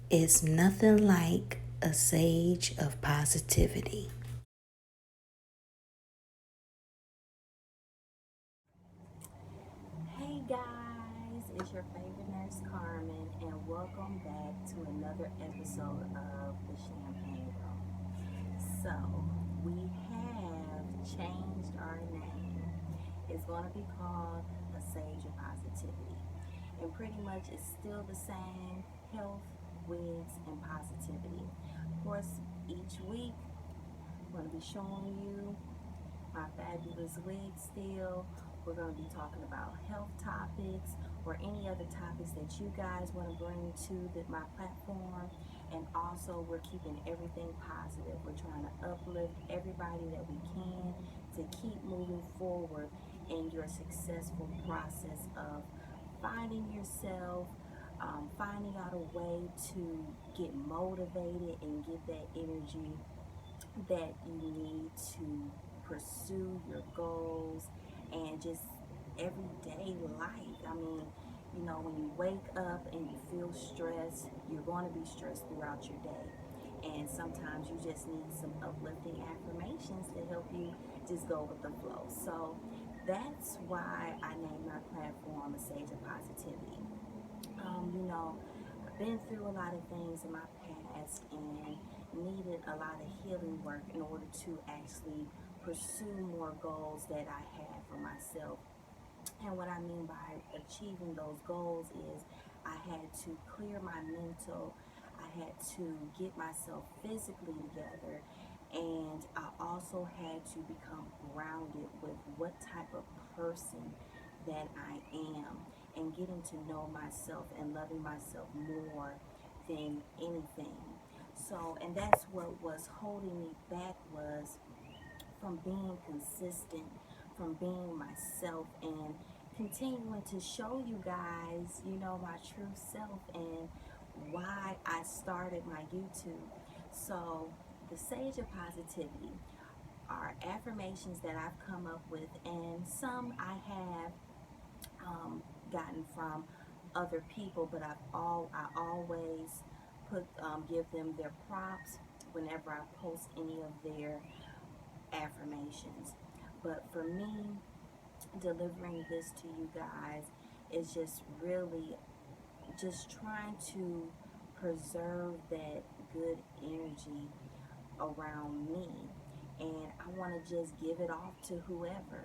It's nothing like a sage of positivity. Hey guys, it's your favorite nurse Carmen, and welcome back to another episode of the Champagne Room. So, we have changed our name. It's going to be called A Sage of Positivity. And pretty much it's still the same: health, wigs, and positivity. Of course, each week I'm going to be showing you my fabulous wig still. We're going to be talking about health topics or any other topics that you guys want to bring to my platform. And also, we're keeping everything positive. We're trying to uplift everybody that we can to keep moving forward in your successful process of finding yourself, finding out a way to get motivated and get that energy that you need to pursue your goals and just everyday life. I mean, when you wake up and you feel stressed, you're going to be stressed throughout your day. And sometimes you just need some uplifting affirmations to help you just go with the flow. So that's why I named my platform A Sage of Positivity. I've been through a lot of things in my past and needed a lot of healing work in order to actually pursue more goals that I had for myself. And what I mean by achieving those goals is I had to clear my mental, I had to get myself physically together, and I also had to become grounded with what type of person that I am and getting to know myself and loving myself more than anything. So, and that's what was holding me back, was from being consistent, from being myself, and continuing to show you guys, my true self and why I started my YouTube. So, the Sage of Positivity are affirmations that I've come up with, and some I have gotten from other people, but I always give them their props whenever I post any of their affirmations. But for me, delivering this to you guys is just really just trying to preserve that good energy around me. And I want to just give it off to whoever.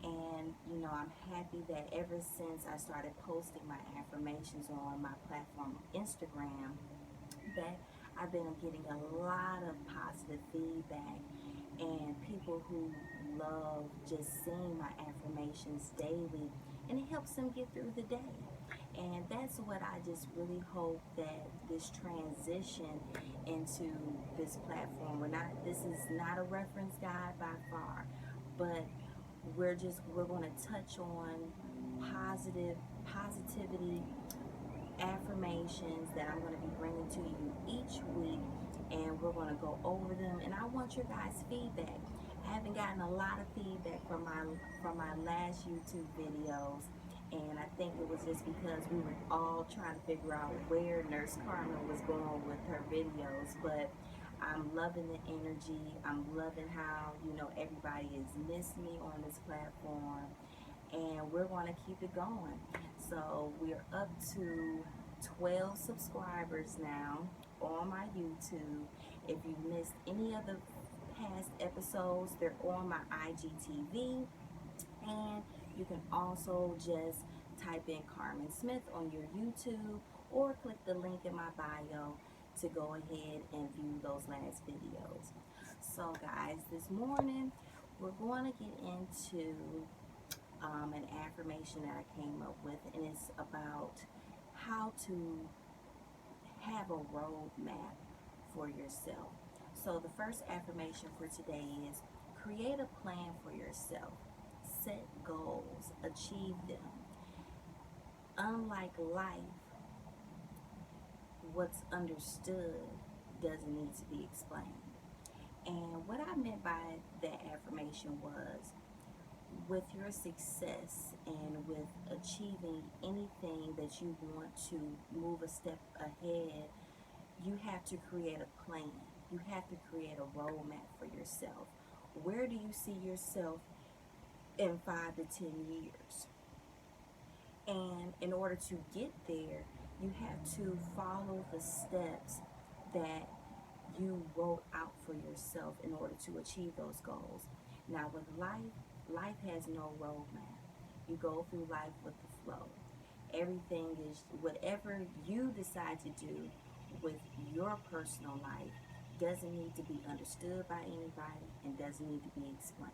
And, I'm happy that ever since I started posting my affirmations on my platform, Instagram, that I've been getting a lot of positive feedback and people who love just seeing my affirmations daily, and it helps them get through the day. And that's what I just really hope that this transition into this platform, this is not a reference guide by far, but we're going to touch on positivity affirmations that I'm going to be bringing to you each week, and we're going to go over them. And I want your guys' feedback. I haven't gotten a lot of feedback from my last YouTube videos, and I think it was just because we were all trying to figure out where Nurse Carmen was going with her videos. But I'm loving the energy. I'm loving how everybody has missed me on this platform, and we're going to keep it going. So we're up to 12 subscribers now on my YouTube. If you missed any of the past episodes, they're on my IGTV, and you can also just type in Carmen Smith on your YouTube or click the link in my bio to go ahead and view those last videos. So guys, this morning we're going to get into an affirmation that I came up with, and it's about how to have a roadmap for yourself. So the first affirmation for today is: create a plan for yourself, set goals, achieve them. Unlike life, what's understood doesn't need to be explained. And what I meant by that affirmation was, with your success and with achieving anything that you want to move a step ahead, you have to create a plan. You have to create a roadmap for yourself. Where do you see yourself in 5 to 10 years? And in order to get there, you have to follow the steps that you wrote out for yourself in order to achieve those goals. Now with life has no roadmap. You go through life with the flow. Everything is whatever you decide to do with your personal life doesn't need to be understood by anybody and doesn't need to be explained.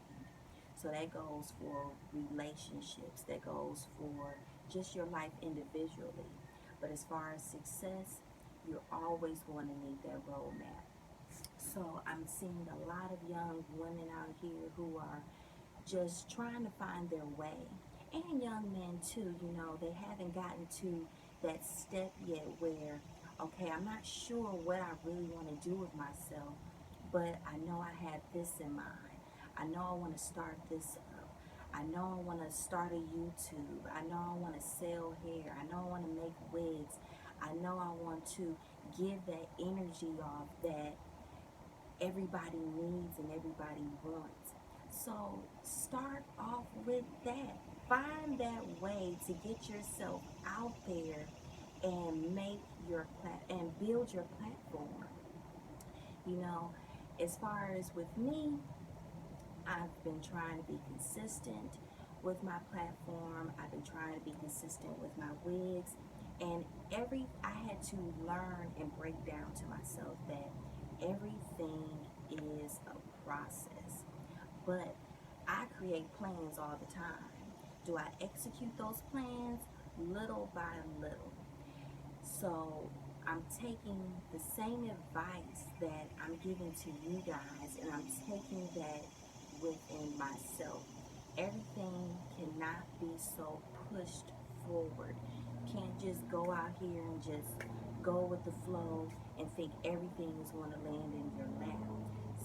So that goes for relationships, that goes for just your life individually. But as far as success, you're always going to need that roadmap. So I'm seeing a lot of young women out here who are just trying to find their way. And young men too, they haven't gotten to that step yet where, okay, I'm not sure what I really want to do with myself, but I know I have this in mind. I know I want to start this up. I know I want to start a YouTube. I know I want to sell hair. I know I want to make wigs. I know I want to give that energy off that everybody needs and everybody wants. So start off with that. Find that way to get yourself out there and make your and build your platform. As far as with me, I've been trying to be consistent with my platform. I've been trying to be consistent with my wigs. And I had to learn and break down to myself that everything is a process. But I create plans all the time. Do I execute those plans? Little by little. So I'm taking the same advice that I'm giving to you guys, and I'm taking that within myself. Everything cannot be so pushed forward. You can't just go out here and just go with the flow and think everything is going to land in your lap.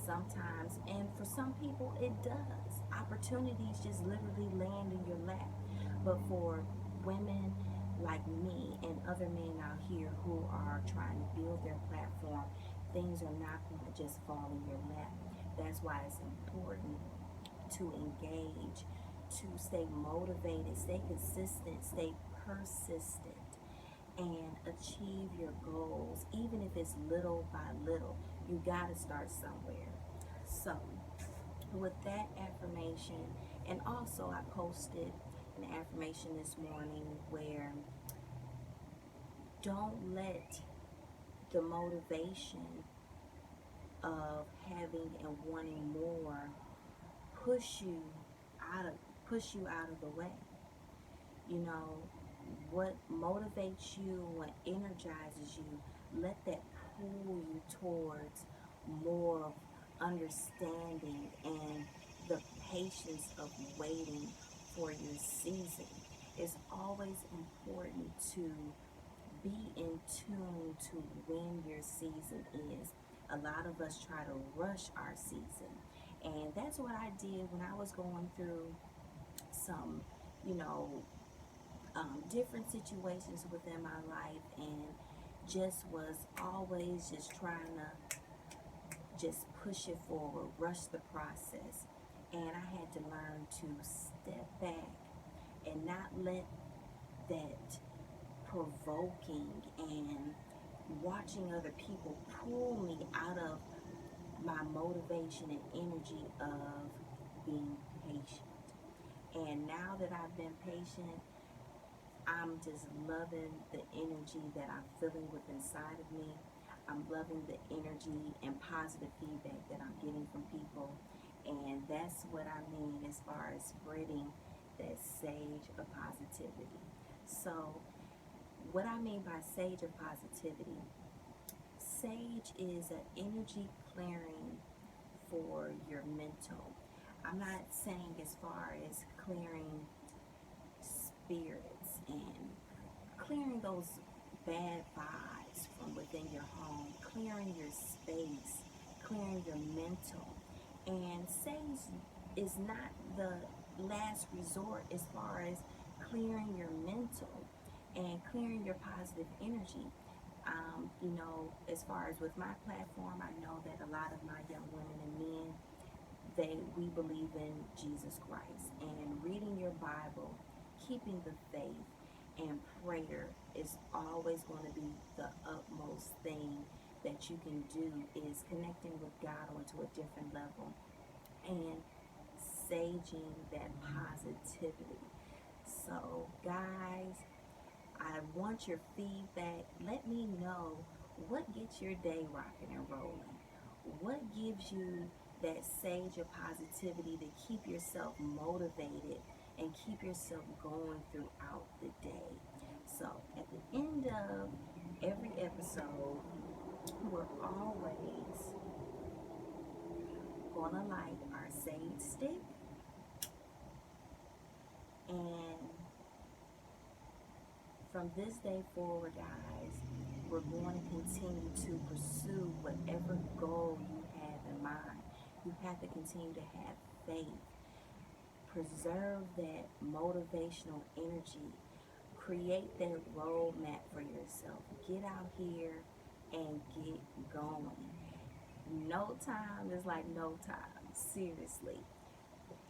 Sometimes, and for some people it does. Opportunities just literally land in your lap. But for women like me and other men out here who are trying to build their platform, things are not going to just fall in your lap. That's why it's important to engage, to stay motivated, stay consistent, stay persistent, and achieve your goals. Even if it's little by little, you got to start somewhere. So with that affirmation, and also I posted an affirmation this morning where don't let the motivation of having and wanting more push you out of the way. What motivates you, what energizes you, let that pull you towards more of understanding and the patience of waiting for your season. It's always important to be in tune to when your season is. A lot of us try to rush our season, and that's what I did when I was going through some, different situations within my life, and just was always just trying to just push it forward, rush the process. And I had to learn to step back and not let that provoking and watching other people pull me out of my motivation and energy of being patient. And now that I've been patient, I'm just loving the energy that I'm feeling within inside of me. I'm loving the energy and positive feedback that I'm getting from people. And that's what I mean as far as spreading that sage of positivity. So what I mean by sage of positivity, sage is an energy clearing for your mental. I'm not saying as far as clearing spirits and clearing those bad vibes from within your home, clearing your space, clearing your mental. And sage is not the last resort as far as clearing your mental and clearing your positive energy. As far as with my platform, I know that a lot of my young women and men, we believe in Jesus Christ, and reading your Bible, keeping the faith, and prayer is always going to be the utmost thing that you can do, is connecting with God onto a different level and saging that positivity. So guys, I want your feedback. Let me know what gets your day rocking and rolling. What gives you that sage of positivity to keep yourself motivated and keep yourself going throughout the day. So at the end of every episode, we're always gonna light our sage stick, and from this day forward, guys, we're going to continue to pursue whatever goal you have in mind. You have to continue to have faith. Preserve that motivational energy. Create that roadmap for yourself. Get out here and get going. No time is like no time. Seriously.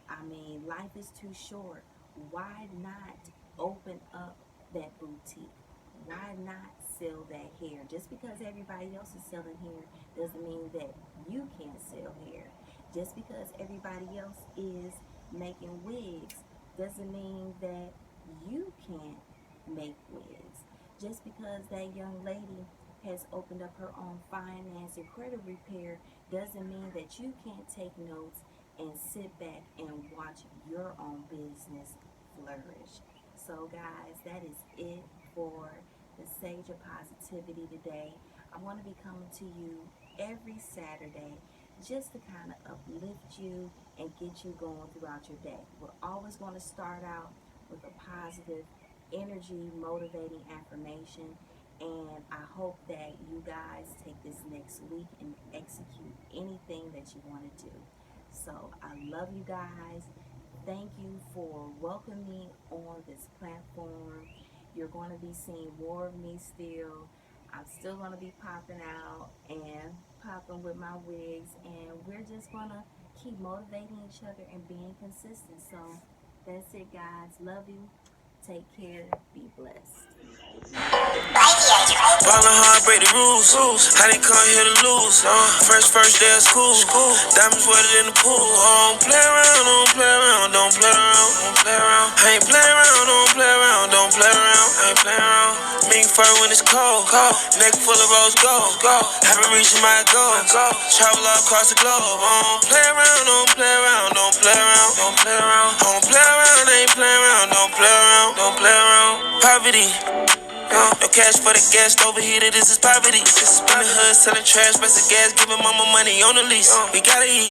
I mean, life is too short. Why not open up that boutique? Why not sell that hair? Just because everybody else is selling hair doesn't mean that you can't sell hair. Just because everybody else is making wigs doesn't mean that you can't make wigs. Just because that young lady has opened up her own finance and credit repair doesn't mean that you can't take notes and sit back and watch your own business flourish. So guys, that is it for the Sage of Positivity today. I want to be coming to you every Saturday just to kind of uplift you and get you going throughout your day. We're always going to start out with a positive energy motivating affirmation, and I hope that you guys take this next week and execute anything that you want to do. So I love you guys. Thank you for welcoming me on this platform. You're going to be seeing more of me still. I'm still going to be popping out and popping with my wigs, and we're just going to keep motivating each other and being consistent. So that's it, guys. Love you. Take care. Be blessed. Ballin' hard, break the rules. I didn't come here to lose. First day of school. Diamonds wetter in the pool. Don't play around, don't play around, don't play around, don't play around. I ain't play around, don't play around, don't play around, I ain't play around. Mink fur when it's cold. Neck full of rose gold. Haven't reached my goals. Travel all across the globe. Don't play around, don't play around, don't play around, don't play around. Don't play around, ain't play around, don't play around, don't play around. Poverty. No cash for the gas, overheated, this is poverty. In the hood, selling trash, best of gas, giving mama money on the lease. We gotta eat.